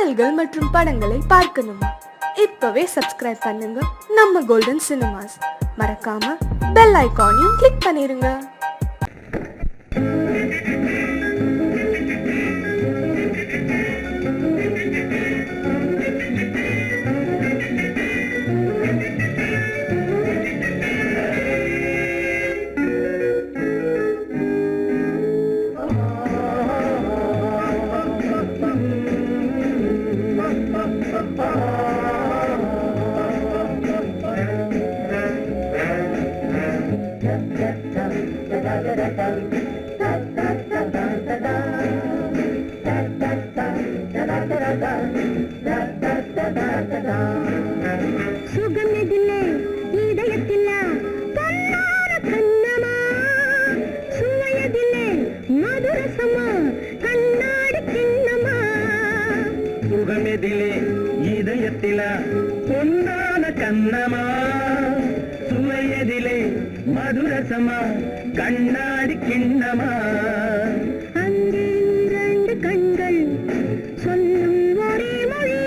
பாடல்கள் மற்றும் படங்களை பார்க்கணுமா? இப்பவே சப்ஸ்கிரைப் பண்ணுங்க நம்ம கோல்டன் சினிமாஸ். மறக்காம பெல் ஐகானையும் கிளிக் பண்ணிருங்க. சுகமெதிலே இதயத்திலா பொன்னான கண்ணமா, சுவையதிலே மதுரசமா கண்ணாடி கிண்ணமா. சுகமெதிலே இதயத்திலா பொன்னான கண்ணமா, சுவையதிலே மதுரசமா கண்ணாடி கிண்ணமா. அங்கே இரண்டு கண்கள் சொல்லும் ஒரே மொழி,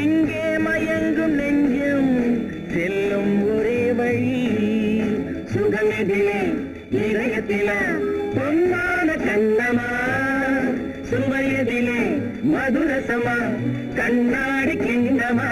இங்கே மயங்கும் நெஞ்சும் செல்லும் ஒரே வழி. சுகமெதிலே இதயத்திலா பொன்னான கண்ணமா, சுவையதிலே மதுரசமா கண்ணாடி கிண்ணமா.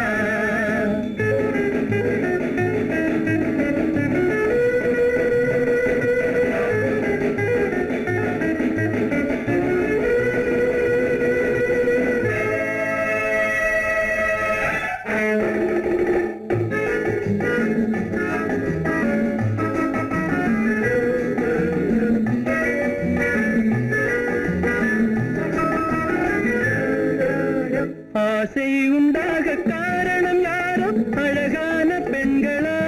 ஆசை உண்டாக காரணம் யாரோ அழகான பெண்களா,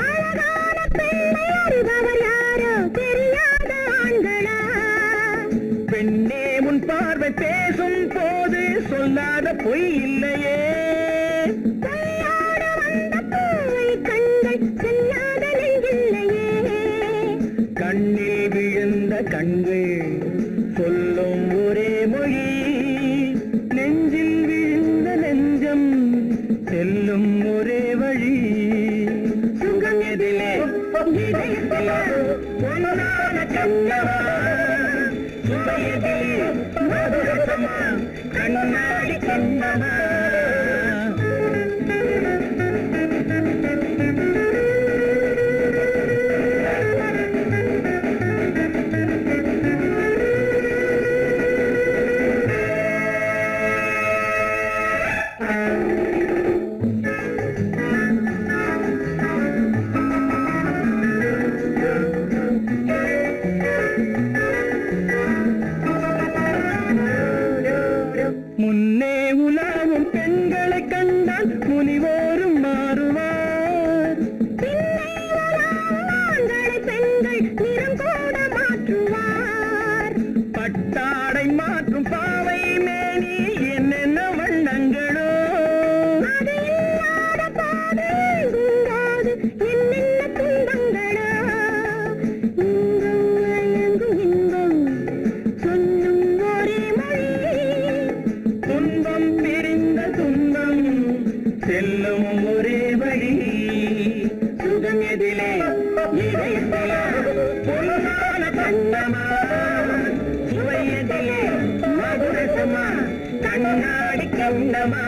அழகான பெண்ணை அறிபவர் யாரோ தெரியாத ஆண்களா. பெண்ணே உன் பார்வை பேசும் போது சொல்லாத பொய் இல்லையே. கையோடு வந்த பூவை கண்கள் செல்லாத நெஞ்சில்லையே. கண்ணில் விழுந்த கண்கள் சொல்லும் ஒரே மொழி, நெஞ்சில் விழுந்த நெஞ்சம் செல்லும் ஒரே வழி. சுகம் எதிலே இதயத்திலா பொன்னான கண்ணமா, சுவையதிலே மதுரசமா கண்ணாடி கண்ணமா. முன்னே உலாவும் பெண்களை கண்டால் முனிவோரும் மாறுவார், பின்னை உலாவும் ஆண்களை பெண்கள் நிறம் கூட மாற்றுவார். பட்டாடை மாற்றும் பாவை மேனி என்னென்ன வண்ணங்களோ. அது இல்லாத போது இங்காது என்னென்ன துன்பங்களோ. இங்கும் மயங்கும் இன்பம் சொல்லும் ஒரே மொழி, துன்பம் பிரிந்த துன்பம் செல்லும் ஒரே வழி. சுகம் எதிலே இதயத்திலா பொன்னான கண்ணமா, சுவையதிலே மதுரசமா கண்ணாடி கண்ணமா.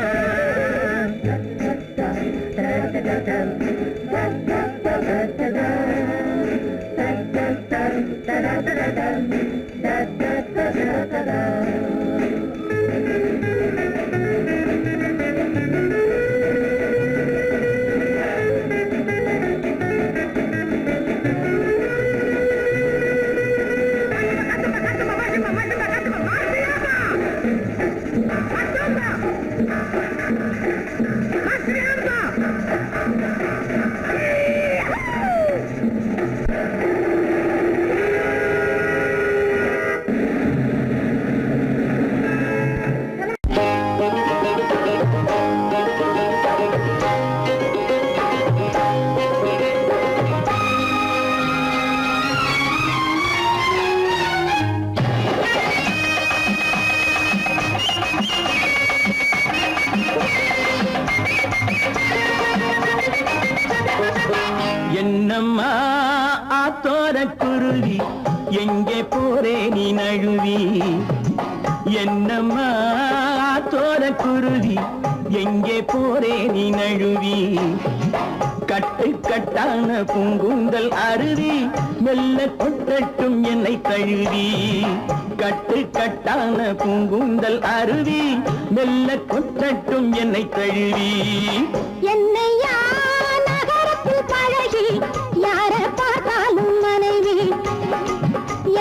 எங்கே போரே நீ நழுவி என்னம்மா தோர குருவி எங்கே போரே நீ நழுவி கட்டு கட்டான பூங்குந்தல் அருவி மெல்ல கொட்டட்டும் என்னை தழுவி கட்டு கட்டான பூங்குந்தல் அருவி மெல்ல கொட்டட்டும் என்னை தழுவி என்னையா நகரத்தில் பழகி யார பார்த்தாலும் மனைவி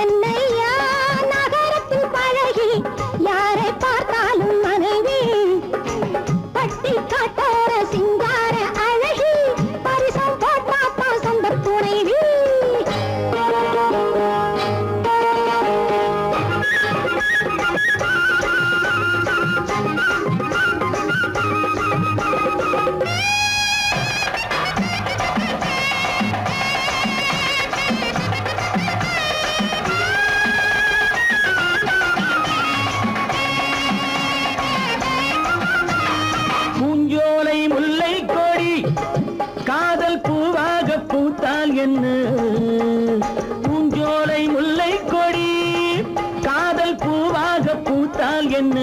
என்னையா நகரத்தில் பழகி யாரை பார்த்தாலும் மனைவி பட்டி காட்டார சிங்கார அழகி பரிசம் போட்டாத்தா சொந்த துணைவி பூஞ்சோலை முல்லை கொடி காதல் பூவாக பூத்தால் என்ன பூஞ்சோலை முல்லை கொடி காதல் பூவாக பூத்தால் என்ன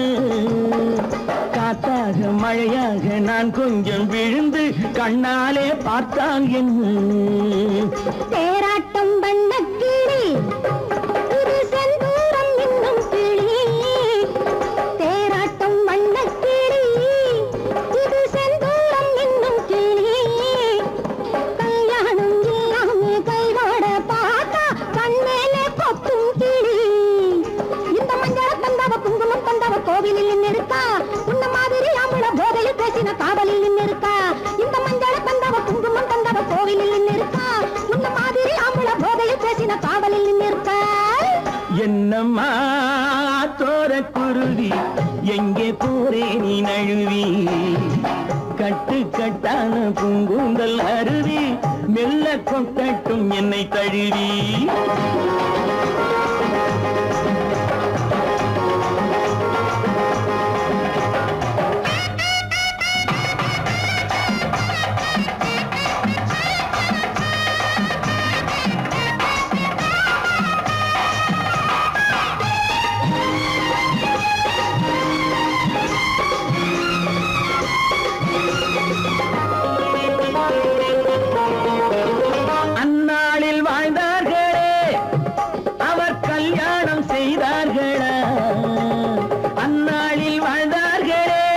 காத்தாக மழையாக நான் கொஞ்சம் விழுந்து கண்ணாலே பார்த்தால் என்ன தேராட்டம் வண்ண கிளி இது செந்தூரம் இன்னும் கிளி தேராட்டம் வண்ண கிளி இது செந்தூரம் இன்னும் கிளி கல்யாணம் இல்லாம கைவோட பார்த்தா கண்மேலே கொத்தும் கிளி இந்த மஞ்சள தந்தாவ குங்குமம் தந்தாவ கோவிலில் நின்னிருக்கா உன்ன மாதிரி அம்பள போதையில் பேசின காவலில் நின்னிருக்கா இந்த மஞ்சள தந்தாவ குங்குமம் தந்தாவ கோவிலில் நின்னிருக்கா உன்ன மாதிரி அம்பள போதையில் பேசின காவலில் நின்னிருக்கா என்னம்மா தோர குருவி எங்கே போரே நீ நழுவி கட்டு கட்டான பூங்குந்தல் அருவி மெல்ல கொட்டட்டும் என்னை தழுவி அந்நாளில் வாழ்ந்தார்களே அவர் கல்யாணம் செய்தார்களா அந்நாளில் வாழ்ந்தார்களே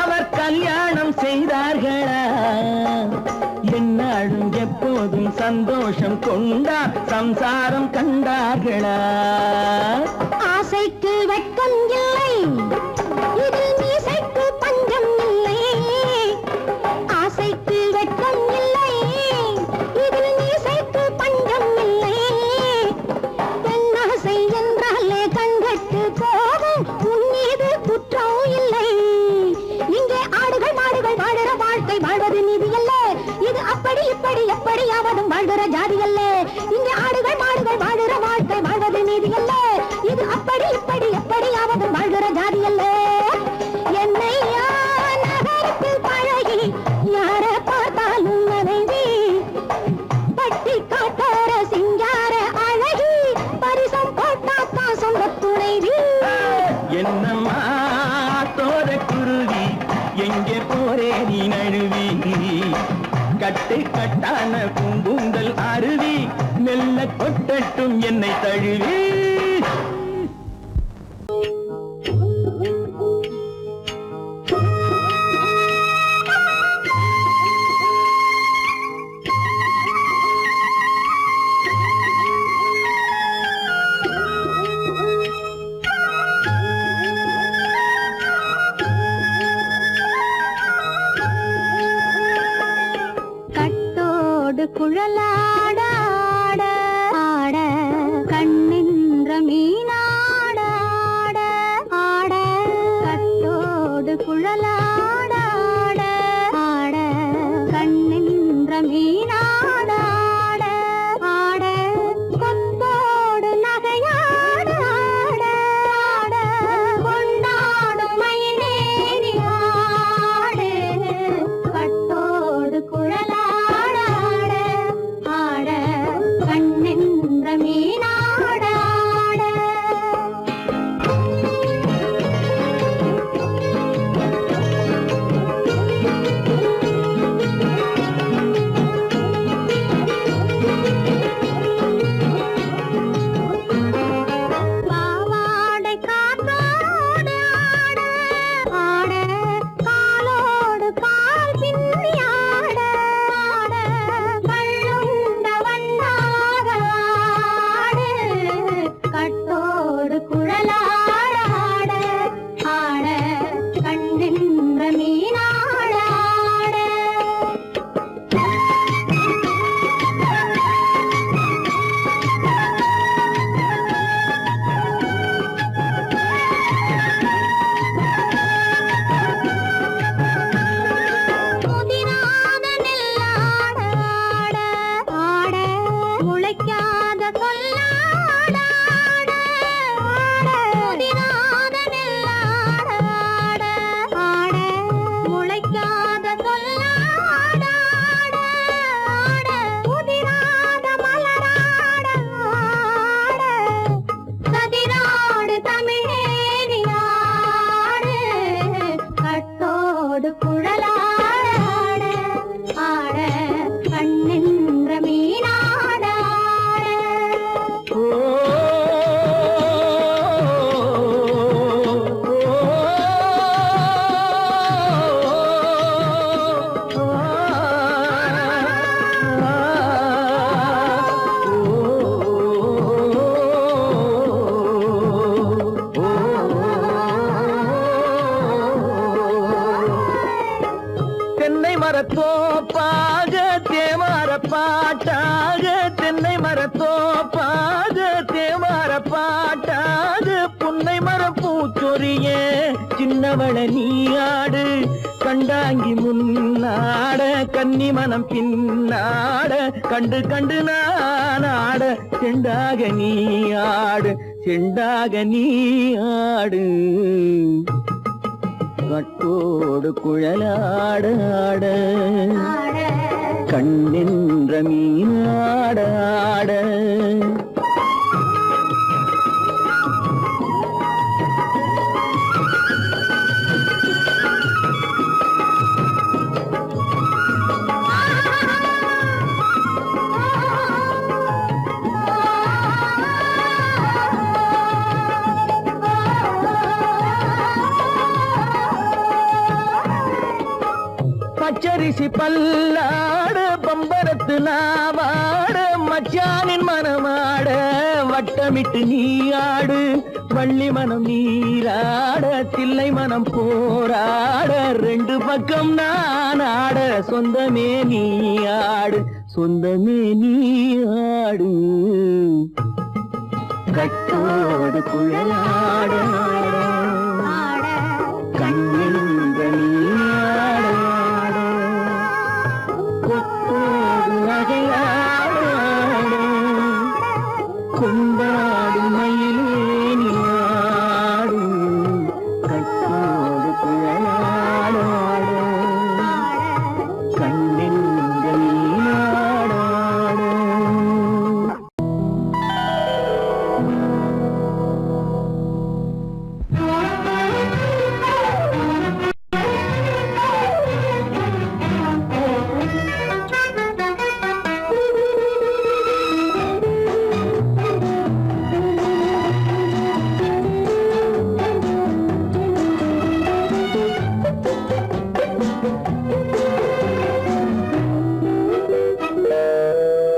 அவர் கல்யாணம் செய்தார்களா எந்நாளும் எப்போதும் சந்தோஷம் கொண்டார் சம்சாரம் கண்டார்களா ஆசைக்கு வெட்கம் இல்லை இதில் மீசைக்கு பஞ்சம் இல்லை ஆசைக்கு வெட்கம் இல்லை இதில் மீசைக்கு பஞ்சம் இல்லை பெண்ணாசை என்றாலே கண்கட்டு போகும் உன் மீது குற்றம் இல்லை இங்கே ஆடுகள் மாடுகள் வாழுற வாழ்க்கை வாழ்வது நீதி அல்ல இது அப்படி இப்படி எப்படியாவதும் வாழ்கிற ஜாதி அல்ல இங்கே ஆடுகள் மாடுகள் வாழுற வாழ்க்கை வாழ்வது நீதி அல்ல இது அப்படி இப்படி எப்படியாவதும் வாழ்கிற ஜாதி அல்ல என்னையா நகரத்தில் பழகி யார பார்த்தாலும் மனைவி பட்டி காட்டார சிங்கார அழகி பரிசம் போட்டாத்தா சொந்த துணைவி என்னம்மா தோர குருவி எங்கே போரே நீ நழுவி கட்டு கட்டான பூங்குந்தல் அருவி மெல்ல கொட்டட்டும் என்னை தழுவி கட்டோடு குழலாட ஆட ஆட கண்ணின்ற மீனாட ஆட ஆட கட்டோடு குழலாட ஆட ஆட கண்ணின்ற மீனாட ஆட ஆட கொத்தோடு நகையாட ஆட ஆட கொண்டாடும் மயிலேறி ஆடு கட்டோடு குழலாட ஆட தோப்பாக தேவார பாட்டாக தென்னை மரத்தோப்பாக தேவார பாட்டாக புன்னை மர பூச்சொரிய சின்னவள நீயாடு கண்டாங்கி முன்னாட கன்னி மனம் பின்னாட கண்டு கண்டு நானாட செண்டாக நீயாடு செண்டாக நீயாடு கட்டோடு குழலாடாட கண்ணின்ற மீனாடாட பச்சரிசி பல்லாட பம்பரத்து நாவாட மச்சானின் மனமாட வட்டமிட்டு நீயாடு வள்ளி மனம் நீராட தில்லை மனம் போராட ரெண்டு பக்கம் நான் ஆட சொந்தமே நீயாடு சொந்தமே நீயாடு கட்டோடு குழலாட கண்ணின்ற நீயாட கொண்டாடு மயிலேனியாடு கட்டோடு குழலாடாடு கண்ணின்ற நீராடாடு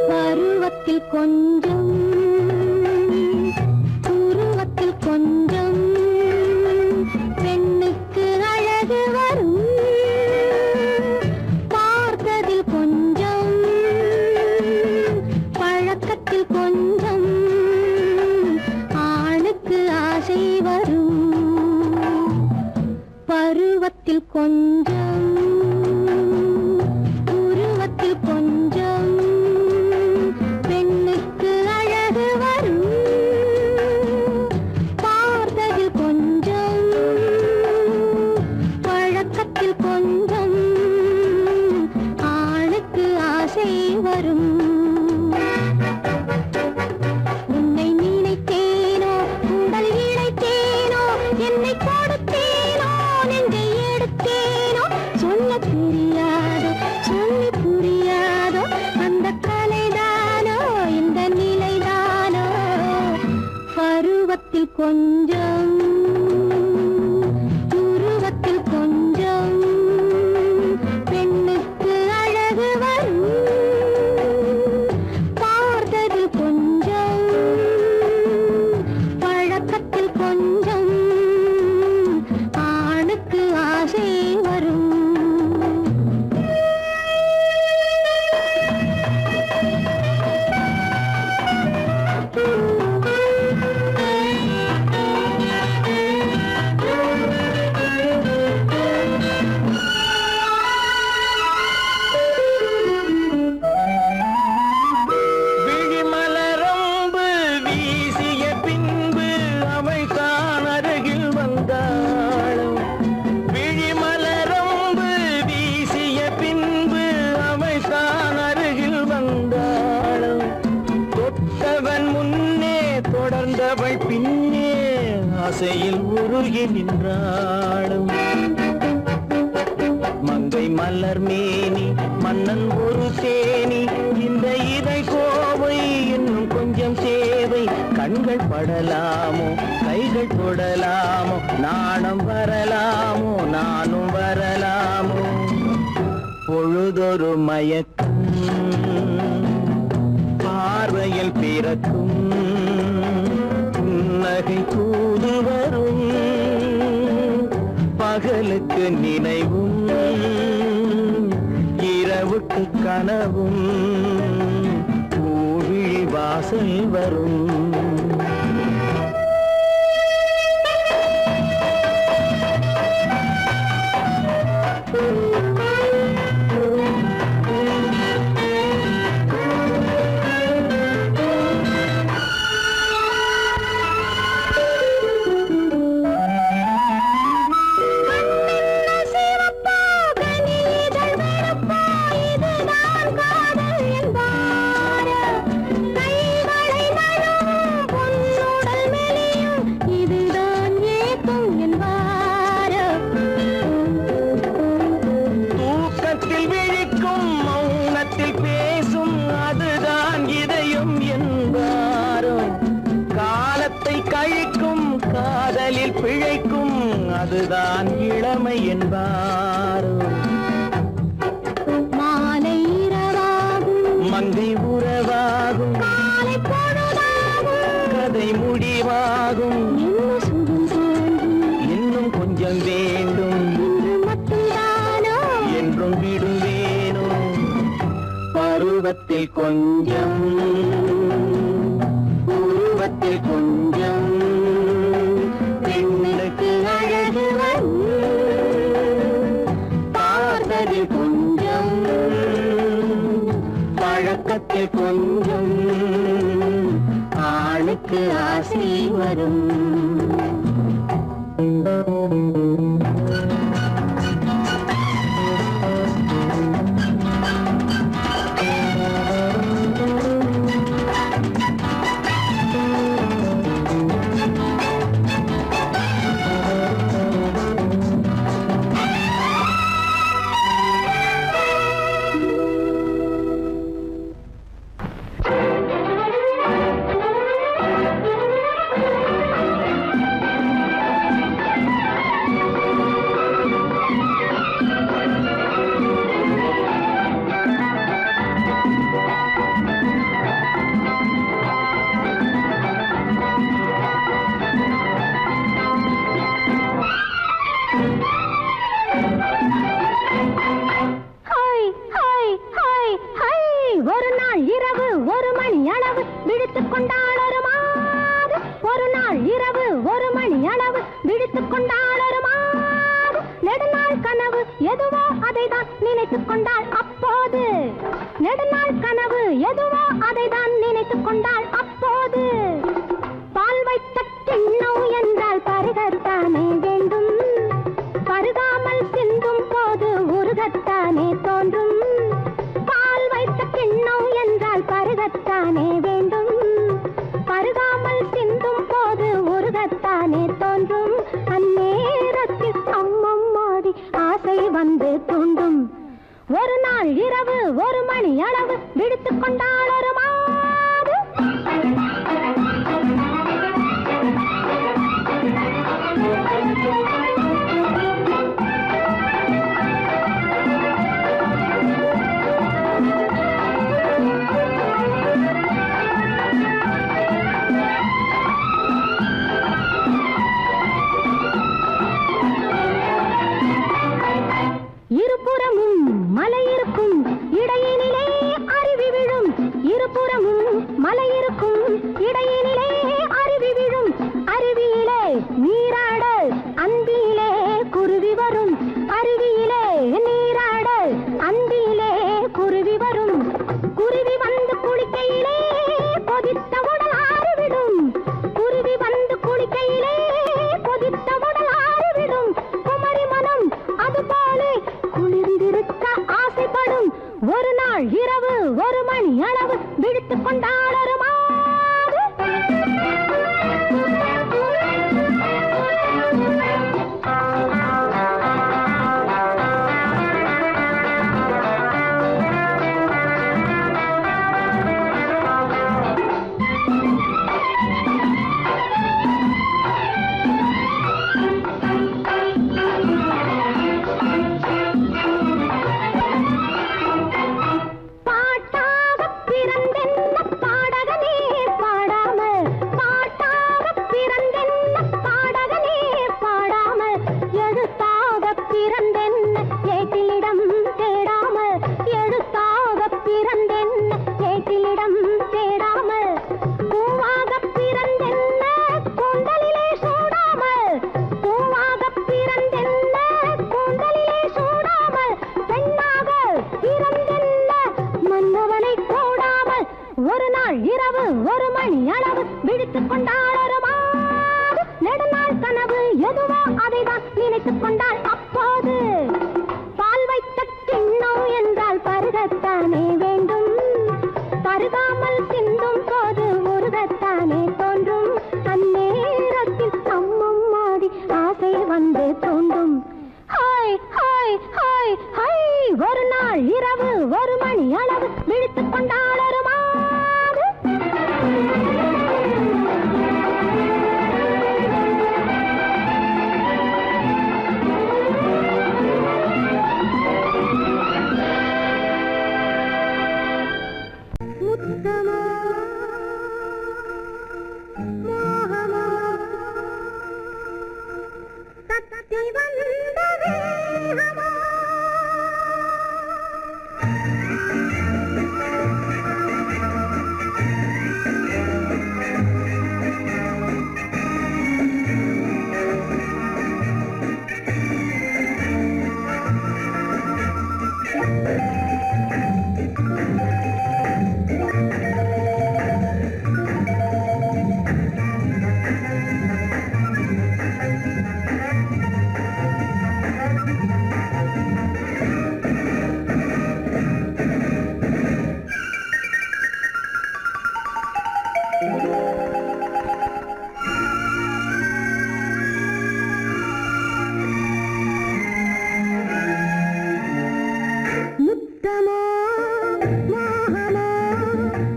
பருவத்தில் கொஞ்சம் உருவத்தில் கொஞ்சம் பெண்ணுக்கு அழகு வரும் பார்த்ததில் கொஞ்சம் பழக்கத்தில் கொஞ்சம் ஆணுக்கு ஆசை வரும் பருவத்தில் கொஞ்சம் உருவத்தில் கொஞ்சம் பெண்ணுக்கு அழகு வரும் பார்த்ததில் கொஞ்சம் பழக்கத்தில் கொஞ்சம் ஆணுக்கு ஆசை வரும் உன்னை நினைத்தேனோ உடல் இழைத்தேனோ என்னை கொடுத்தேனோ நெஞ்சை எடுத்தேனோ சொல்ல தெரியாதோ சொல்லி புரியாதோ அந்த கலைதானோ இந்த நிலைதானோ பருவத்தில் கொஞ்சம் உருவத்தில் கொஞ்சம் பெண்ணுக்கு அழகு வரும் பார்த்ததில் கொஞ்சம் பழக்கத்தில் கொஞ்சம் ஆணுக்கு ஆசை வரும் விழிமலரம்பு வீசிய பின்பு அவை தான் அருகில் வந்தாளும் விழிமலரம்பு வீசிய பின்பு அவை தான் அருகில் வந்தாளும் தொட்டவன் முன்னே தொடர்ந்தவள் பின்னே ஆசையில் உருகி நின்றாளும் மங்கை மலர் மேனி மன்னன் ஒரு தேனி இந்த இதை கோவை இன்னும் கொஞ்சம் சேவை கண்கள் படலாமோ கைகள் தொடலாமோ நாணம் வரலாமோ நானும் வரலாமோ பொழுதொரு மயக்கம் பார்வையில் பிறக்கும் புன்னகை தூது வரும் பகலுக்கு நினைவும் இரவு கனவுக்கு கனவும் பூவிழி வாசல் வரும். காதலில் பிழைக்கும் அதுதான் இளமை என்பாரோ. மாலை இரவாகும் மங்கை உறவாகும் காலை பொழுதாகும் கதை முடிவாகும். இன்னும் கொஞ்சம் வேண்டும் இன்று மட்டும்தானோ என்றும் விடுவேனோ. பருவத்தில் கொஞ்சம் உருவத்தில் கொஞ்சம் பெண்ணுக்கு அழகு பார்த்ததில் கொஞ்சம் பழக்கத்தில் கொஞ்சம் ஆணுக்கு ஆசை வரும். ஒரு நாள் இரவு ஒரு மணி அளவு விழித்துக் கொண்டாள் ஒரு மாது. ஒரு நாள் இரவு ஒரு மணி அளவு விழித்துக் கொண்டாள் ஒரு மாது. நெடுநாள் கனவு எதுவோ அதைதான் நினைத்துக் கொண்டாள் அப்போது. நெடுநாள் கனவு எதுவோ அதைதான் நினைத்துக் கொண்டாள் அப்போது. பால் வைத்த கிண்ணம் என்றால் பருகத்தானே வேண்டும். பருகாமல் சிந்தும் போது உருகத்தானே தோன்றும். பால் வைத்த கிண்ணம் என்றால் பருகத்தானே வேண்டும். பருகாமல் சிந்தும் போது உருகத்தானே தோன்றும். அந்நேரத்தில் அம்மம்மாடி ஆசை வந்து தூண்டும். ஒரு நாள் இரவு ஒரு மணி அளவு விழித்துக் கொண்டாள் ஒரு மாது. இருபுறமும் மலை இருக்கும் இடையினிலே அருவி விழும். இருபுறமும் மலை இருக்கும் இடையினிலே அருவி விழும். அருவியிலே நீராட அந்தியிலே குருவி வரும். அருவியிலே நீராட அந்தியிலே குருவி வரும். குருவி வந்து குளிக்கையிலே கொதித்த உடல் ஆறிவிடும். குருவி வந்து குளிக்கையிலே கொதித்த உடல் ஆறிவிடும். குமரி மனம் அதுபோல குளிர்ந்திருக்க ஆசைப்படும். ஒரு நாள் இரவு ஒரு மணி அளவு விழித்துக் கொண்டாள் ஒரு மாது. பாட்டாக பிறந்தென்ன பாட விழித்துக் கொண்டாள் ஒரு மாது நெடுநாள் கனவு எதுவோ அதைதான் நினைத்துக் கொண்டாள் அப்போது பால் வைத்த கிண்ணம் என்றால் பருகத்தானே வேண்டும் பருகாமல் சிந்தும் போது முருகத்தானே தோன்றும் அந்நேரத்தில் அம்மம் மாடி ஆசை வந்து தோன்றும் ஹாய் ஹாய் ஹாய் ஹாய் ஒரு நாள் இரவு ஒரு மணி அளவு விழித்துக் கொண்டாள் ஒரு மாது முத்தமோ மோகமோ தத்தி வந்த வேகமோ முத்தமோ மோகமோ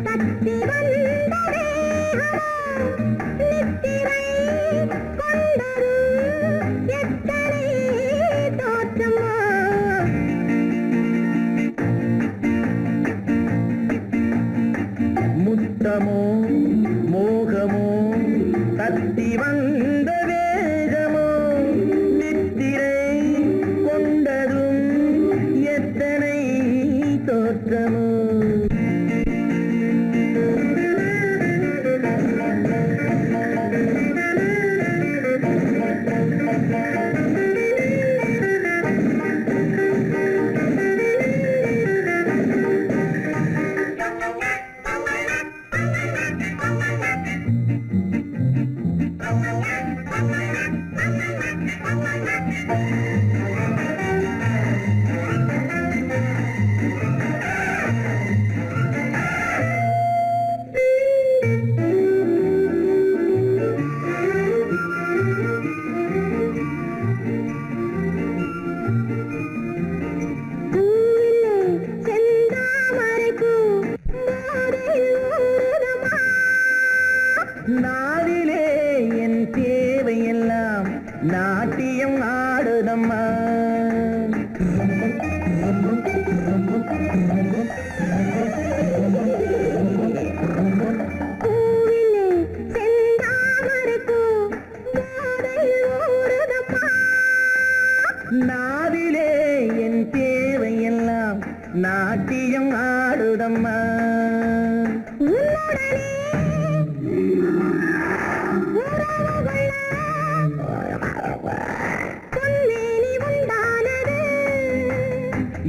தத்தி வந்த வேகமோ நித்திரை கொண்டரு எத்தனை தோற்றமோ முத்தமோ மோகமோ தத்தி வந்த வேகமோ நித்திரை கொண்டதும் எத்தனை தோற்றமோ நாவிலே என் தேவையெல்லாம் நாட்டியம் ஆடுதம்மா நாவிலே என் தேவையெல்லாம் நாட்டியம் ஆடுதம்மா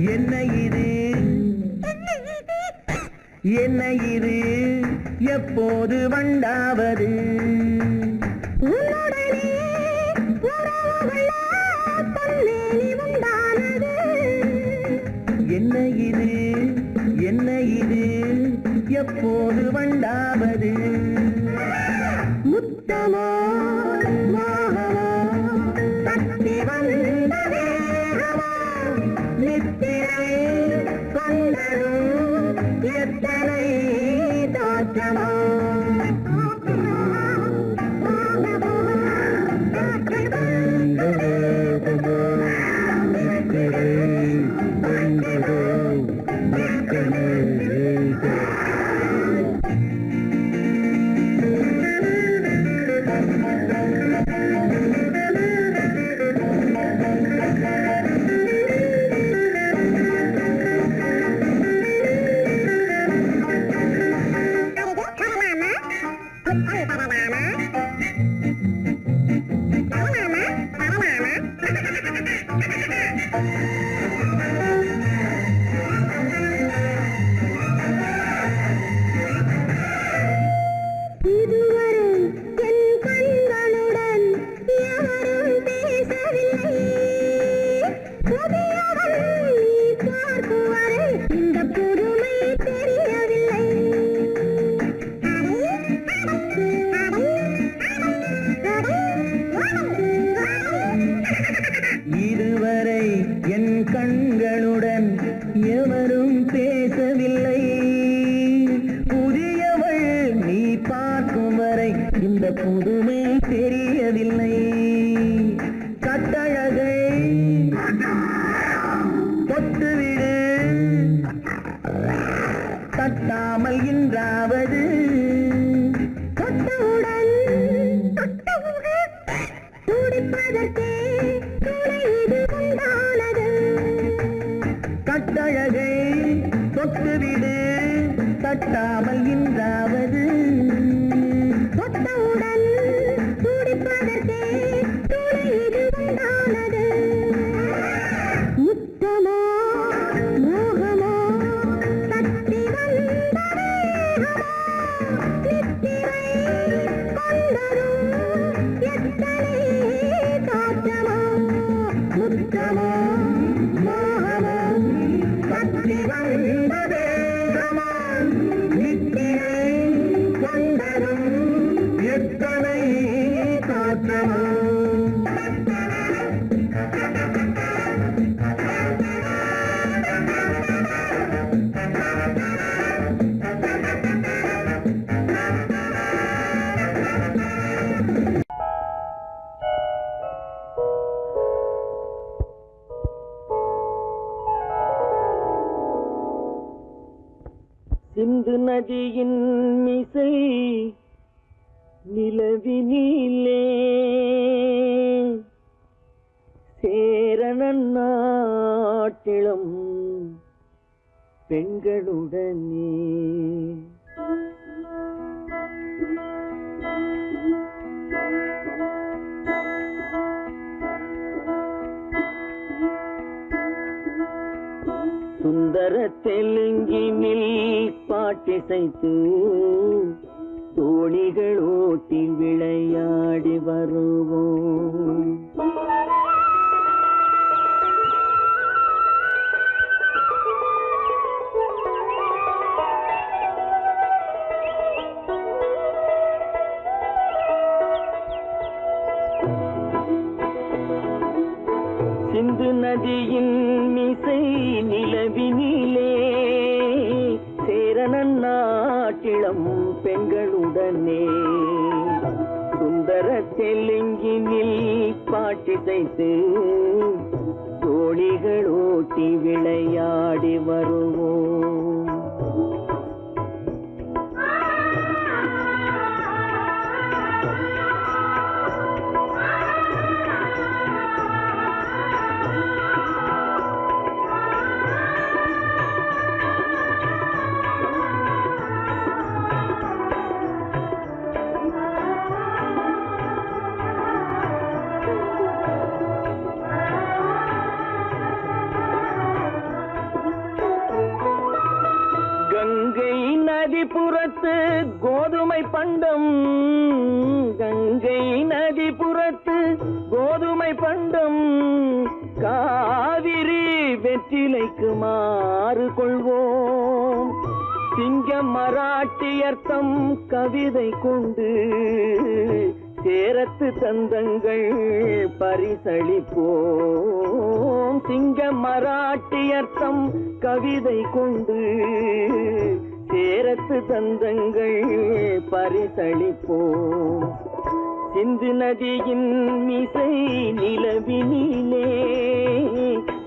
என்ன இது என்ன இது எப்போது வண்டாவது என்ன இது என்ன இது எப்போது வண்டாவது முத்தமோ மோகமோ தத்தி வந்த வேகமோ நித்திரை கொண்டதும் எத்தனை தோற்றமோ இதுவரை புதியவன் நீ பார்க்கும் வரை இந்த புதுமை தெரியவில்லை. இதுவரை என் கண்களுடன் எவரும் பேசவில்லை. புதியவள் நீ பார்க்கும் வரை இந்த புதுமை தெரியவில்லை. கட்டழகை தொட்டுவிடு, தட்டாமல் இன்றாவது தொட்டவுடன் துடிப்பதற்கே துணை இது உண்டானது. கட்டழகை தொட்டுவிடு, தட்டாமல் இன்றாவது தொட்டவுடன் துடிப்பதற்கே துணை இது உண்டானது. முத்தமோ மோகமோ தட்டி வந்த வேகமோ நித்திரை கொண்டதும் எத்தனை தோற்றமோ. முத்தமோ மோகமோ தட்டி வந்த வேகமோ நித்திரை கொண்டதும் எத்தனை காற்றமோ. சிந்து நதியின் மிசை நிலவினிலே சேரணன் நாட்டிளம் பெண்களுடனே சுந்தர தெலுங்கினில் பாட்டிசைத்து தோணிகள் ஓட்டி விளையாடி வருவோம். சிந்து நதியின் மிசை நிலவினிலே சேரணன் நாட்டிளம் பெண்களுடனே சுந்தர தெலுங்கினில் பாட்டிசைத்து தோணிகள் ஓட்டி விளையாடி வருவோம். கங்கை நதிபுறத்து கோதுமை பண்டம், கங்கை நதிபுறத்து கோதுமை பண்டம், காவிரி வெற்றிலைக்கு மாறு கொள்வோம். சிங்க மராட்டியர்த்தம் கவிதை கொண்டு சேரத்து தந்தங்கள் பரிசளிப்போம். சிங்க மராட்டியர்த்தம் கவிதை கொண்டு சேரத்து தந்தங்கள் பரிசளிப்போம். சிந்து நதியின் மிசை நிலவினிலே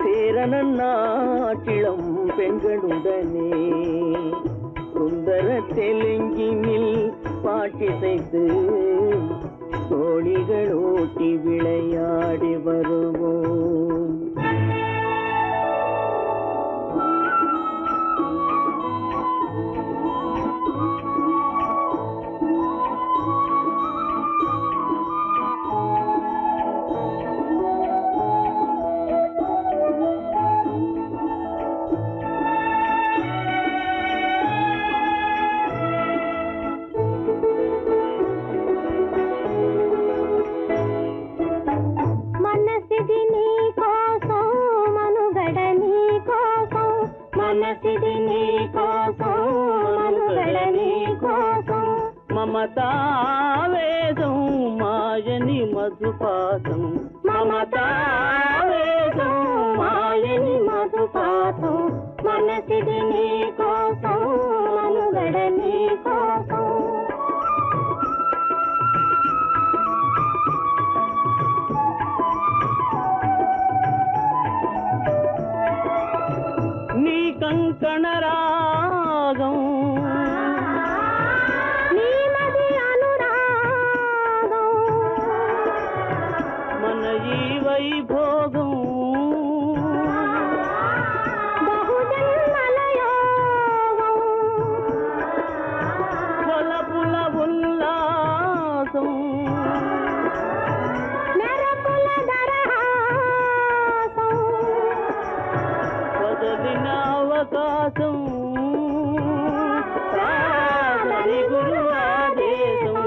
சேரணன் நாட்டிளம் பெண்களுடனே சுந்தர தெலுங்கினில் பாட்டிசைத்து தோணிகள் ஓட்டி விளையாடி வருவோம். மனசிதினே మమతావేదం మాయని మధుపాతం మమతావేదం మాయని మధుపాతం మనసిది నీ కోసం మనుగడ నీ కోసం నీ కంకణ రాగం నీలది అనురాగం మన ఈ వైభోగం బహుజన్మల యోగం కొలపుల ఉల్లాసం మెరపుల దరహాసం వదలిన అవకాశం సాగరి గురు ఆదేశం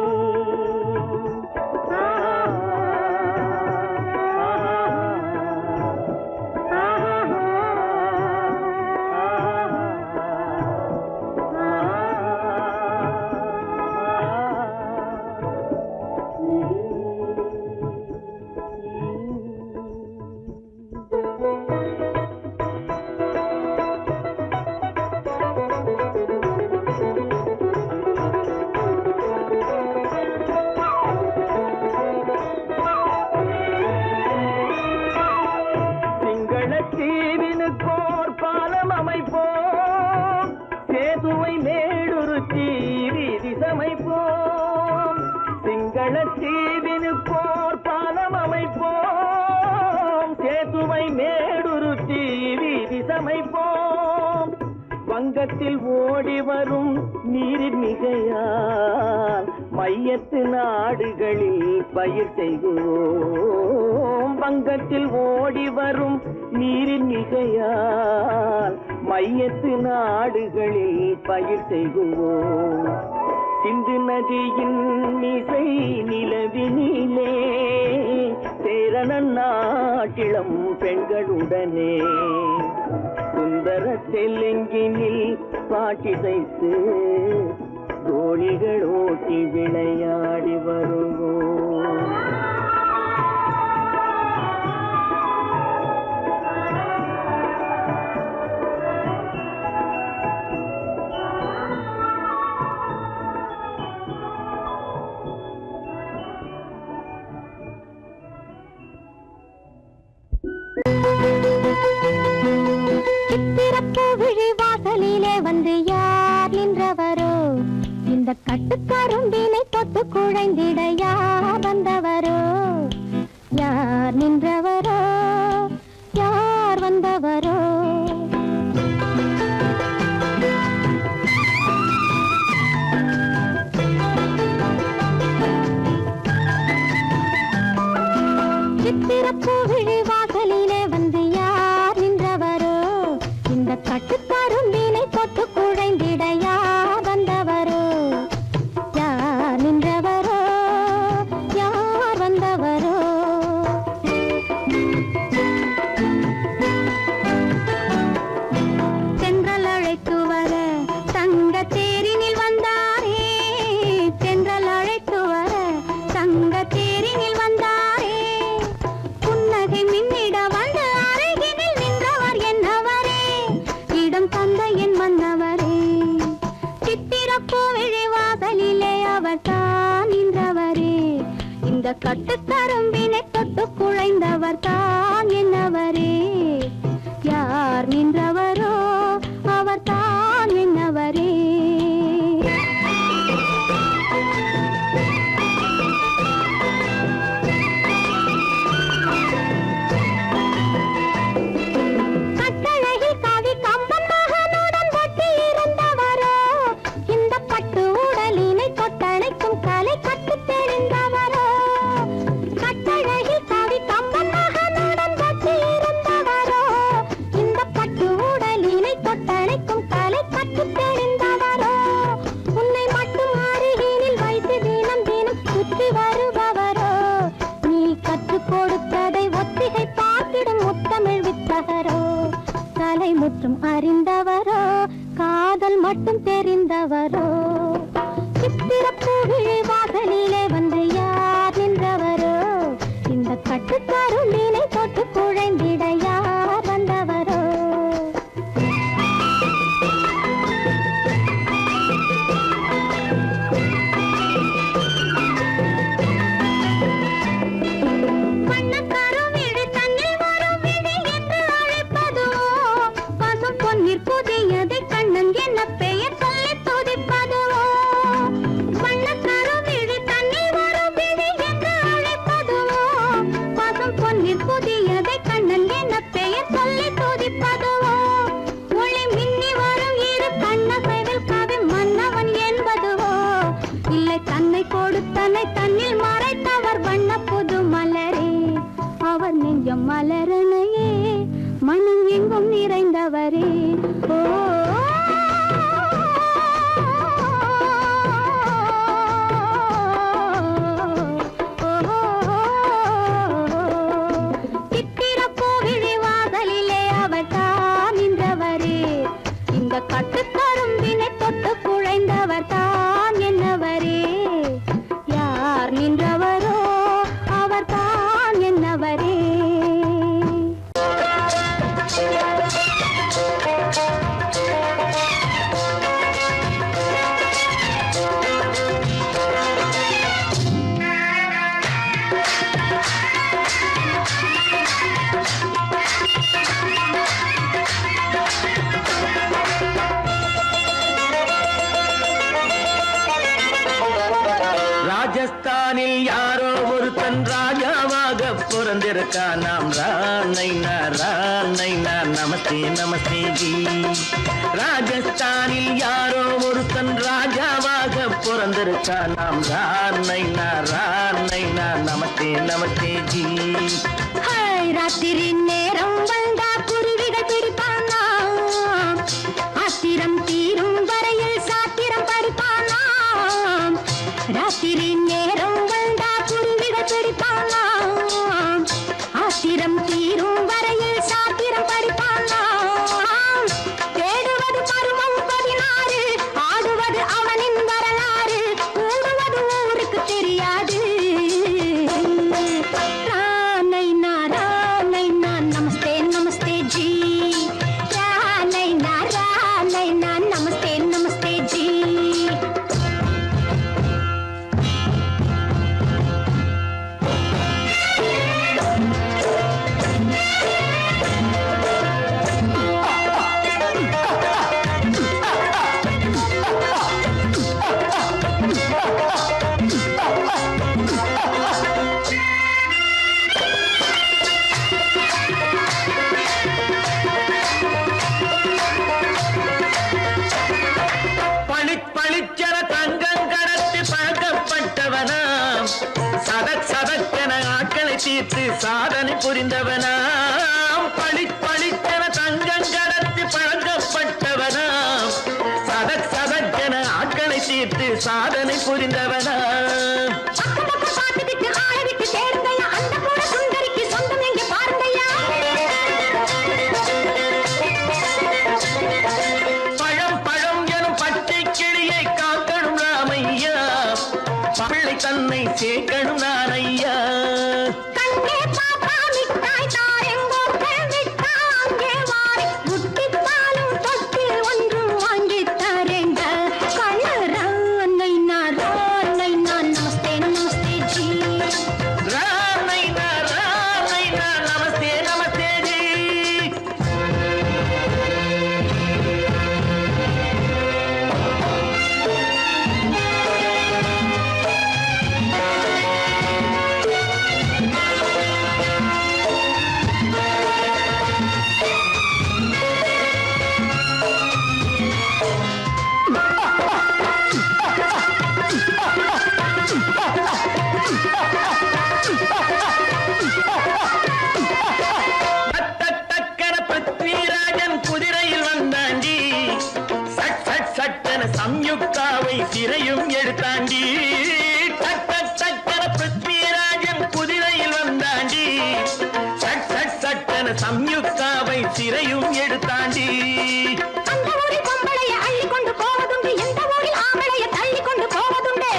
சிங்களத்தீவினுக்கோர் பாலம் அமைப்போம் சேதுவை மேடுருத்தி வீதி சமைப்போம் சிங்களத்தீவினுக்கோர் பாலம் அமைப்போம் சேதுவை மேடுருத்தி வீதி சமைப்போம் வங்கத்தில் ஓடி வரும் நீரின் மிகையால் மையத்து நாடுகளில் பயிர் செய்கிறோம் வங்கத்தில் ஓடி வரும் நீரின் மிகையால் மையத்து நாடுகளில் பயிர் செய்கிறோம் சிந்து நதியின் மிசை நிலவினிலே சேரணன் நாட்டிளம் பெண்களுடனே சுந்தர தெலுங்கினில் பாட்டிசைத்து தோழிகள் ஓட்டி விளையாடி வருவோம் சித்திரப்பூ விழி வாசலிலே வந்து யார் நின்றவரோ இந்த கட்டுக்கரும்பினை தொட்டு குழைந்திட யார் வந்தவரோ யார் நின்றவரோ யார் வந்தவரோ சித்திரப்பூ விழி வாசலிலே வந்து யார் நின்றவரோ இந்த கட்டுக்கரும்பினை தொட்டு குழைந்திட யார் வந்தவரோ யார் நின்றவரோ யார் வந்தவரோ தென்றல் அழைத்து வர தங்க தேரினில் வந்தாரே தென்றல் அழைத்து வர தங்க தேரினில் வந்தாரே புன்னகை மின்னிட வந்து அருகினில் நின்றவர் என்னவரே இடம் தந்த என் மன்னவரே சித்திரப்பூ விழி வாசலிலே அவர் தான் நின்றவரே இந்த கட்டுக்கரும்பினை தொட்டு குழைந்தவர் தான் என்னவரே யார் நின்றவரோ அவர் தான் என்னவரே கட்டழகில் காவி கம்பன் மகனுடன் ஒட்டி இருந்தவரோ இந்த பட்டு உடலினை தொட்டணைக்கும் கலை கற்று தெரிந்தவரோ கட்டழகில் காவி கம்பன் மகனுடன் ஒட்டி இருந்தவரோ இந்த பட்டு உடலினை தொட்டணைக்கும் கலை கற்று தெரிந்தவரோ உன்னை மட்டும் அருகினில் வைத்து தினம் தினம் சுற்றி வருபவரோ நீ கற்றுக் கொடுத்ததை ஒத்திகை பார்த்திடும் முத்தமிழ் வித்தகரோ கலை முற்றும் அறிந்தவரோ காதல் மட்டும் தெரிந்தவரோ சித்திர சித்திரப்பூவிழி வாசலிலே வந்து யார் நின்றவரோ இந்த கட்டுக்காருளினை தொட்டு குழைந்திட யார் வந்தவரோ வண்ணக்கருவிழி தன்னில் வரும் விழி என்று அழைப்பதோ பசும் பொன்னிற் புதியதை கண்ணன் என்ன பெயர் சொல்லி துதிப்பதோ வண்ணக்கருவிழி தன்னில் வரும் விழி என்று அழைப்பதோ பசும் பொன்னிற் புதியதை கண்ணன் என்ன பெயர் சொல்லி துதிப்பதோ ஒளி மின்னி வரும் இரு கண்ணசைவில் கவி மன்னவன் என்பதுவோ இல்லை தன்னை கொடுத்தனை தன்னில் மறைத்தவர் வண்ண புது மலரே அவர் நெஞ்சம் மலரணையே மனம் எங்கும் நிறைந்தவரே ஓ சித்திரப்பூவிழி வாசலிலே அவர் தான் நின்றவரே இந்த கட்டுக்கரும்பினை தொட்டு குழைந்தவர் தான் என்னவரே யார் நின்றவரோ அவர் தான் என்னவரே ராஜஸ்தானில் யாரோ ஒருத்தன் ராஜாவாக பிறந்திருக்கான் நாம் ராணைனா நமஸ்தே நமஸ்தே ஜி ராஜஸ்தானில் யாரோ ஒருத்தன் ராஜாவாக பிறந்திருக்கான் நாம் ராணைனா நமஸ்தே நமஸ்தே ஜி ராத்திரி நேரம் வந்தா குருவிகள் பிடிப்பானா ஆத்திரம் தீரும் வரையில் சாத்திரம் படிப்பானா ராத்திரி நேரம் வந்தா குருவிகள் பிடிப்பானா ஆத்திரம் தீரும் வரையில் சாத்திரம் படிப்பானா தேடுவது பருவம் 16 ஆடுவது அவனின் வரலாறு கூடுவது ஊருக்கு தெரியாது நமஸ்தே நமஸ்தே ஜி நமஸ்தே நமஸ்தே ஜி பளிச்சென தங்கம் கடத்தி பழக்கப்பட்டவனாம் சதக்கென ஆட்களை தீர்த்து சாதனை புரிந்தவனாம் பளிச்சென தங்கம் கடத்தி பழக்கப்பட்டவனாம் சதக்கென ஆட்களை தீர்த்து சாதனை புரிந்தவனாம் தன்னை சேர்க்கணும் நான் ஐயா கண்ணே பாப்பா மிட்டாய் தாரெங்கோ கேள்விட்டா அங்கே வாரி முட்டித்தாலும் தொட்டு ஒன்று வாங்கி தரேங்க கண்ணரானை நான் நமஸ்தே நமஸ்தே ஜி ரானை நான் நமஸ்தே நமஸ்தே ஜி சம்யுக்தாவை சிறையும் எடுத்தாண்டி டக்கன பிருத்விராஜன் குதிரையில் வந்தாண்டி சட்டன சம்யுக்தாவை சிறையும் எடுத்தாண்டி அந்த ஊரில் பொம்பளைய அள்ளி கொண்டு போவதுண்டு எந்த ஊரில் ஆம்பளைய தள்ளி கொண்டு போவதுண்டு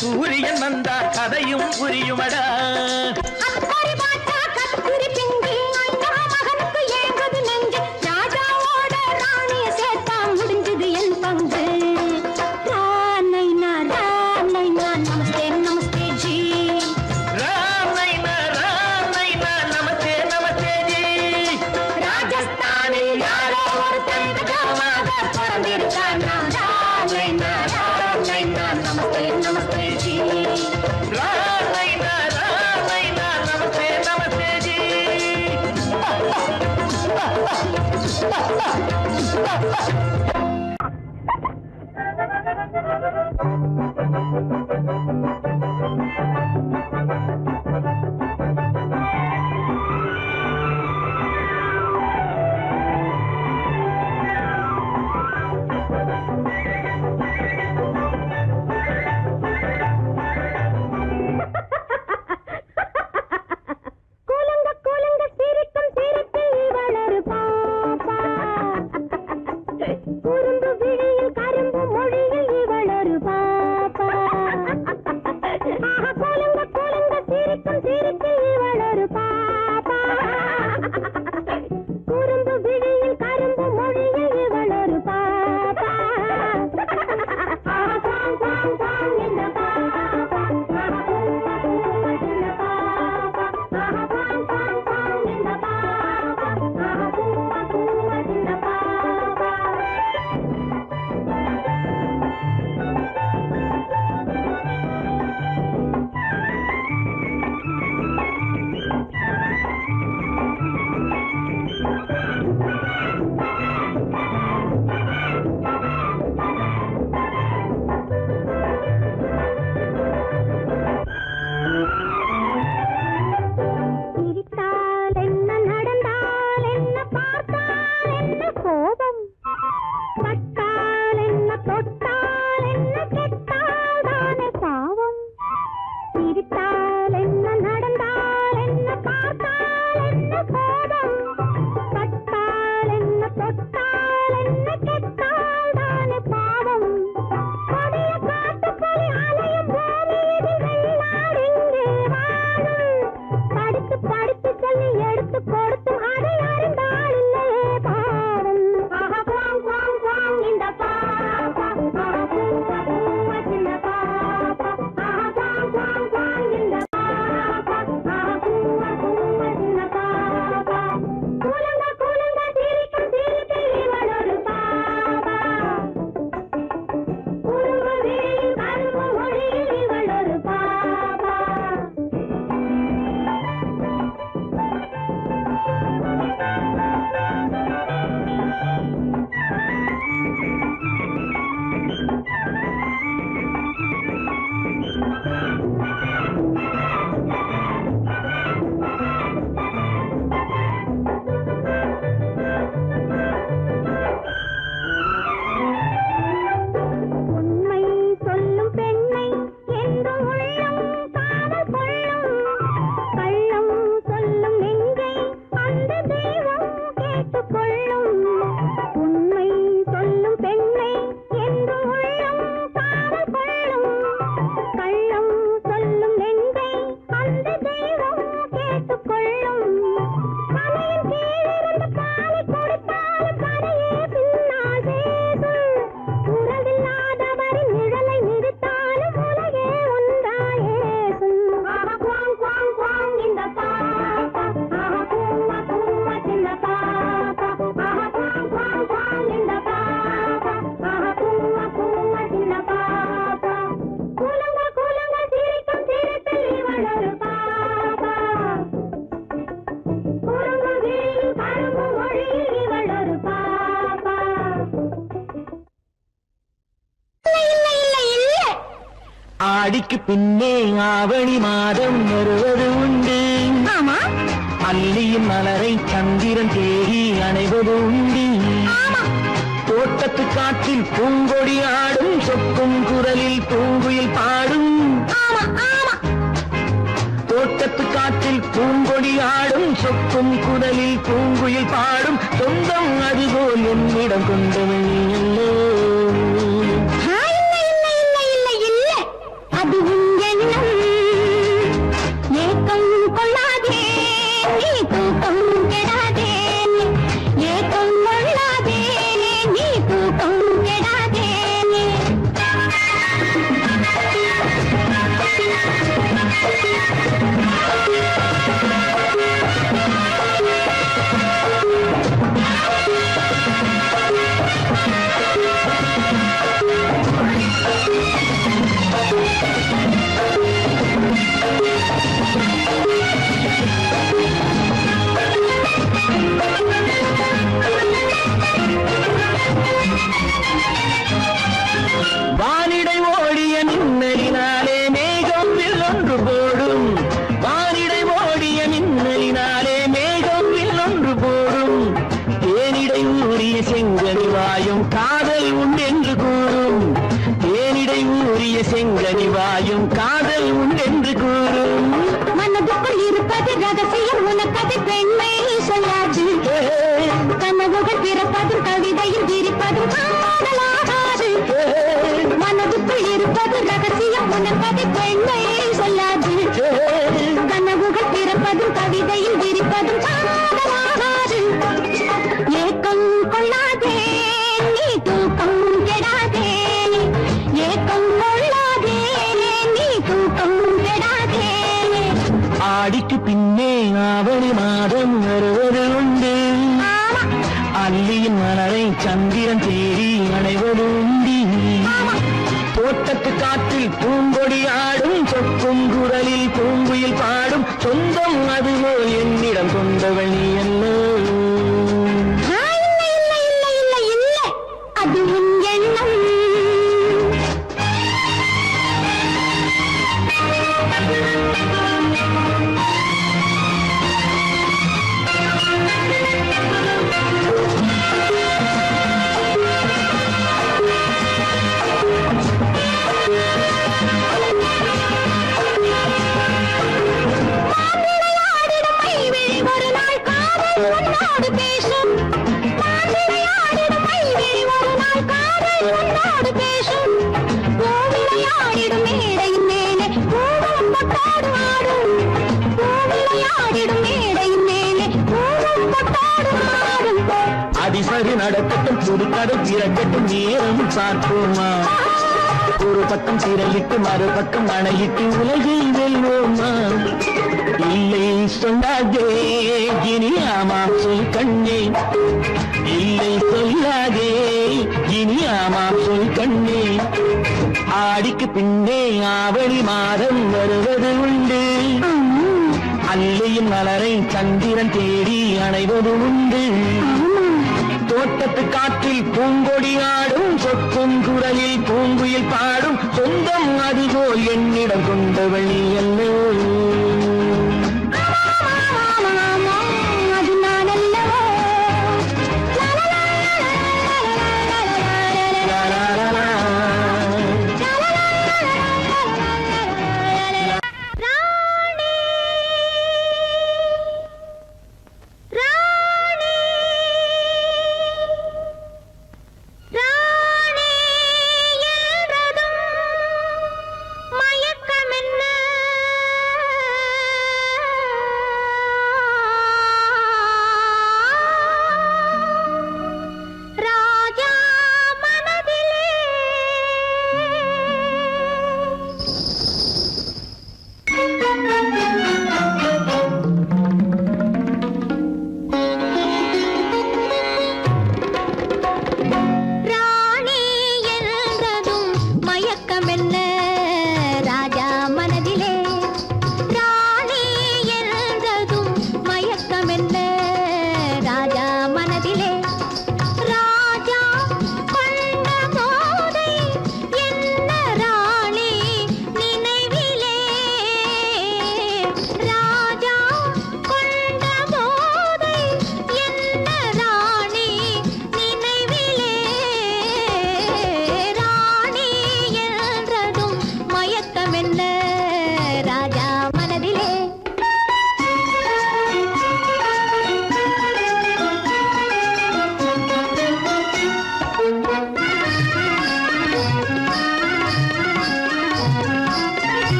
சூரியன் வந்தா கதையும் புரியுமடா. ஆடிக்கு பின்னே ஆவணி மாதம் வருவது உண்டு. அல்லியின் மலரை சந்திரன் தேடி அணைவது உண்டு. தோட்டத்து காற்றில் பூங்கொடி ஆடும், சொக்கும் குரலில் பூங்குயில் பாடும். தோட்டத்து காற்றில் பூங்கொடி ஆடும், சொக்கும் குரலில் பூங்குயில் பாடும். சொந்தம் அதுபோல் என்னிடம் கொண்டவள் அல்ல. அது செங்கனி வாயும் காதல் உண்டென்று கூறும். மனதுக்குள் இருப்பது ரகசியம் உனக்கது பெண்மை சொல்லாது. கனவுகள் பிறப்பதும் கவிதையில் விரிப்பதும் காதலாகாது. மனதுக்குள் இருப்பது ரகசியம் உனக்கது பெண்மை சொல்லாது. கனவுகள் பிறப்பதும் கவிதையில் விரிப்பதும் காதலாகாது. ஏக்கம் கொள்ளாதே நீ தூக்கம் கெடாதே. ஏக்கம் கொள்ளாதே நீ தூக்கம் கெடாதே. ஆடிக்கு பின்னே ஆவணி மாதம் வருவது உண்டு. அல்லியின் மலரை சந்திரன் தேடி அடைவது உண்டி. தோட்டத்து காற்றில் பூங்கொடி ஆடும் சொக்கும் குரலில் பூங்குயில் பாடும் சொந்தம் அதுபோல் என்னிடம் கொண்டவள் நீ அல்ல. அது உன் எண்ணம். ஒரு நாள் காதல் உன்னோடு பேசும். ஒரு நாள் காதல் உன்னோடு பேசும். பூவிளையாடிடும் மேடையின் மேலே பூவும் பொட்டாடு ஆடும். பூவிளையாடிடும் மேடையின் மேலே பூவும் பொட்டாடு ஆடும். அதிசரி நடக்கட்டும் புதுக்கடை திறக்கட்டும் நேரம் பார்ப்போமா. ஒரு பக்கம் திரையிட்டு மறுபக்கம் அணையிட்டு உலகை வெல்வோமா. இல்லை சொல்லாதே இனி ஆமாம் சொல் கண்ணே. இல்லை சொல்லாதே இனி ஆமாம் சொல் கண்ணே. ஆடிக்கு பின்னே ஆவணி மாதம் வருவது உண்டு. அல்லையின் மலரை சந்திரன் தேடி அணைவது உண்டு. தோட்டத்து காற்றில் பூங்கொடி ஆடும் சொக்கும் குரலில் பூங்குயில் பாடும் சொந்தம் அதுபோல் என்னிடம் கொண்டவள் நீ அல்ல. அது நான் அல்லவோ.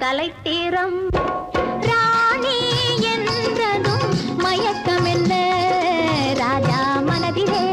கலைத்தீரம் ராணி என்றதும் மயக்கம் என்ன ராஜா மனதிலே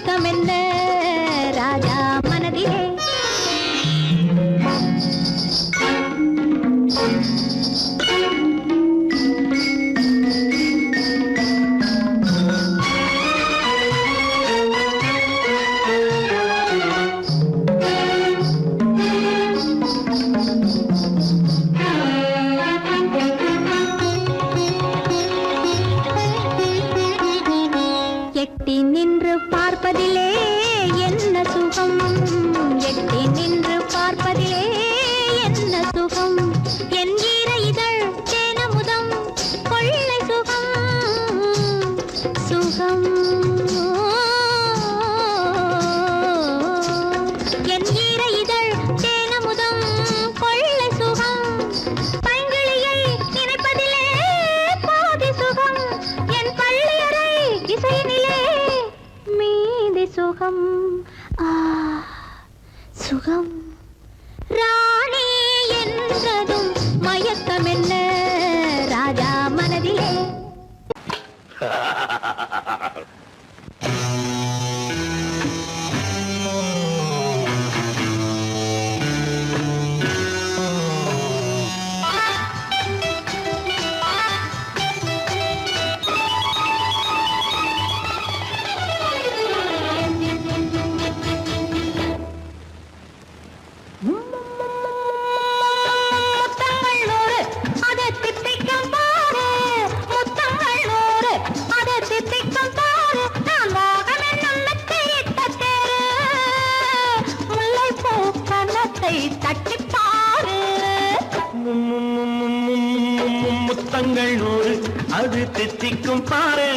மயக்கம் என்ன ராஜா மனதிலே எட்டி நின்று பார்ப்பதிலே என்ன சுகம் எட்டி நின்று பார்ப்பதிலே என்ன சுகம் என் ஈர இதழ் தேனமுதம் கொள்ளை சுகம் சுகம் என் ஈர இதழ் தேனமுதம் கொள்ளை சுகம் பைங்கிளியை நினைப்பதிலே பாதி சுகம் என் பள்ளியறை இசையினிலே மீதி சுகம் சுகம் ராணி என்றதும் மயக்கம் என்ன ராஜா மனதிலே முத்தங்கள் நூறு அது தித்திக்கும் பாரு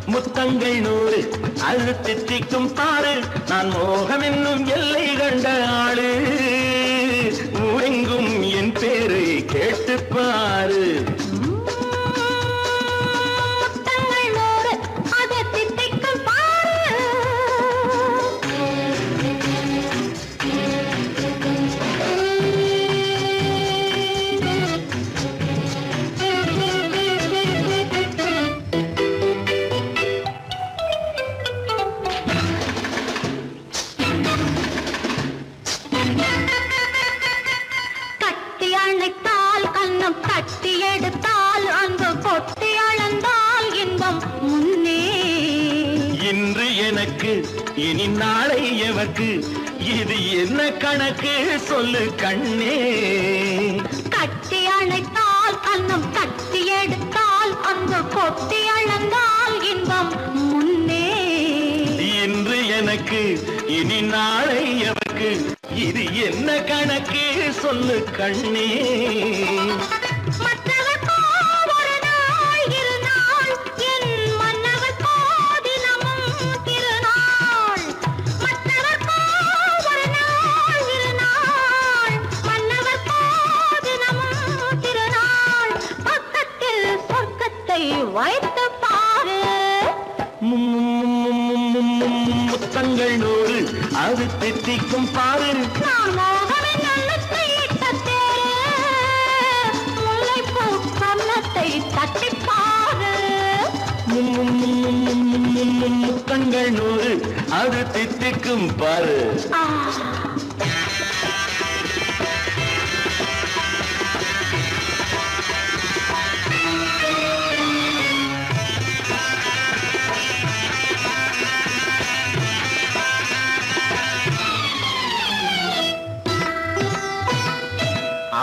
முத்தங்கள் நூறு அது தித்திக்கும் பாரு நான் மோகம் என்னும் எல்லை கண்ட ஆளு ஊரெங்கும் என் பேரை கேட்டு பாரு தட்டி எடுத்தால் அங்கு கொட்டி அளந்தால் இன்பம் முன்னே இன்று எனக்கு இனி நாளை எவர்க்கு இது என்ன கணக்கு சொல்லு கண்ணே கட்டி அணைத்தால் கண்ணம் தட்டி எடுத்தால் அங்கு கொட்டி அளந்தால் இன்பம் முன்னே இன்று எனக்கு இனி நாளை எவர்க்கு இது என்ன கணக்கு சொல்லு கண்ணே மற்றவர்க்கோ ஒரு நாள் இருநாள் என் மன்னவர்க்கோ தினமும் திருநாள் மற்றவர்க்கோ ஒரு நாள் இருநாள் மன்னவர்க்கோ தினமும் திருநாள் பக்கத்தில் சொர்க்கத்தை வைத்து பாரு முத்தங்கள் நூறு அது தித்திக்கும் பாரு முத்தங்கள் நூறு அது தித்திக்கும் பாரு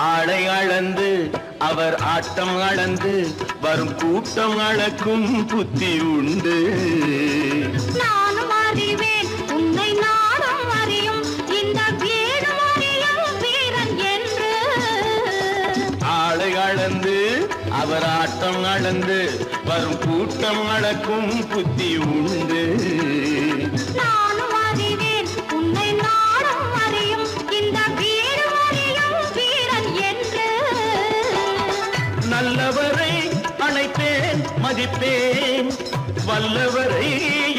ஆளை அளந்து அவர் ஆட்டம் அளந்து வரும் கூட்டம் அளக்கும் புத்தி உண்டு நானும் அறிவேன் உன்னை நானும் அறியும் இந்த வீடும் அறியும் வீரன் என்று ஆளை அளந்து அவர் ஆட்டம் அளந்து வரும் கூட்டம் அளக்கும் புத்தி உண்டு நானும் அறிவேன் உன்னை நானும் அறியும் இந்த வீடும் அறியும் வீரன் என்று நல்லவரை அணைப்பேன் மதிப்பேன் வல்லவரை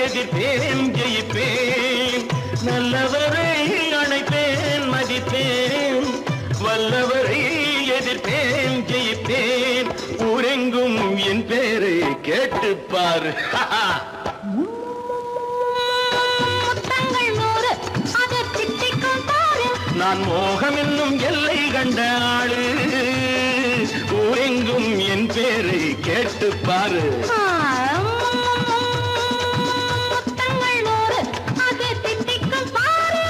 எதிர்ப்பேன் ஜெயிப்பேன் நல்லவரை அணைப்பேன் மதிப்பேன் வல்லவரை எதிர்ப்பேன் ஜெயிப்பேன் ஊரெங்கும் என் பேரை கேட்டுப்பார் நான் மோகம் என்னும் எல்லை கண்ட ஆளு ஊரெங்கும் என் பேரை கேட்டு பாரு முத்தங்கள் நூறு அது திட்டிக்கும் பாரு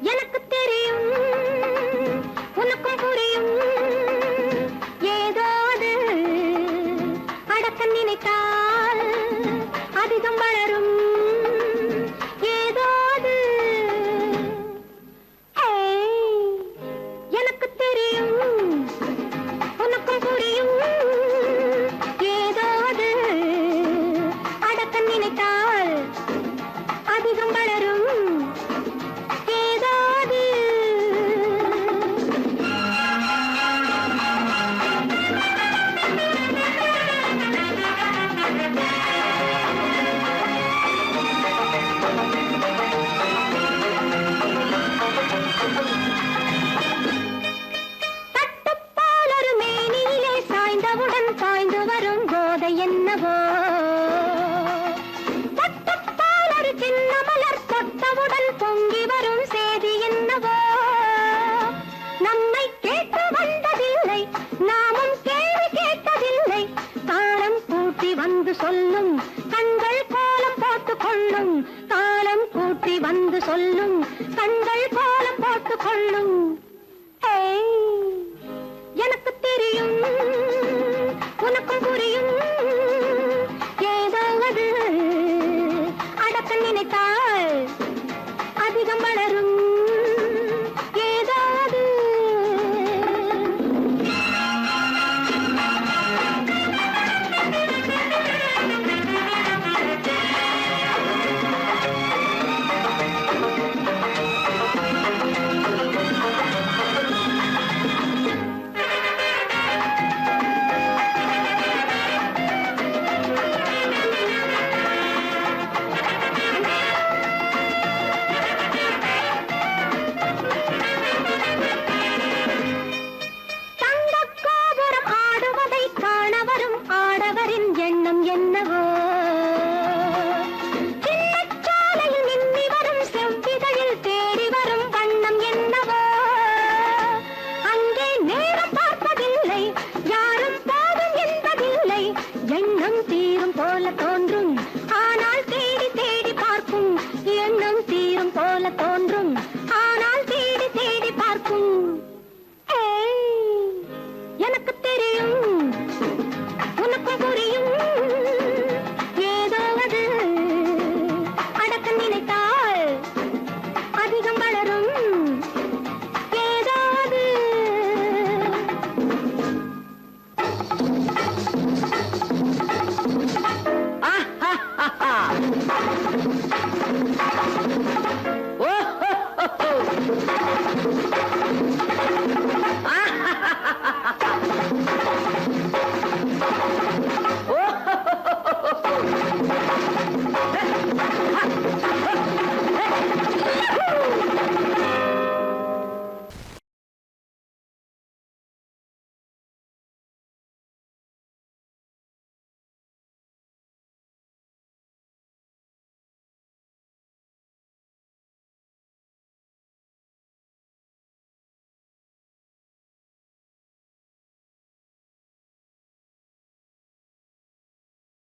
எனக்கு தெரியும் உனக்கும் புரியும் ஏதோ அது அடக்க நினைத்தால் அதிகம் வளரும் ஏதோ அது எனக்கு தெரியும் உனக்கும் புரியும் ஏதோ அது அடக்க நினைத்தால் அதிகம் வளரும் ஏதாவது தட்டுப்பால் ஒரு மேனியிலே சாய்ந்தவுடன் பாய்ந்து வரும் போதை என்னவோ தட்டுப்பால் ஒரு சின்ன மலர் தொட்டவுடன் பொங்கி வரும் செய்தி என்னவோ நம்மை கேட்டு வந்ததில்லை நாமும் கேள்வி கேட்டதில்லை காலம் கூட்டி வந்து சொல்லும் கண்கள் கோலம் போட்டுக் கொள்ளும் காலம் கூட்டி வந்து சொல்லும் கண்கள் கோலம் போட்டுக் கொள்ளும்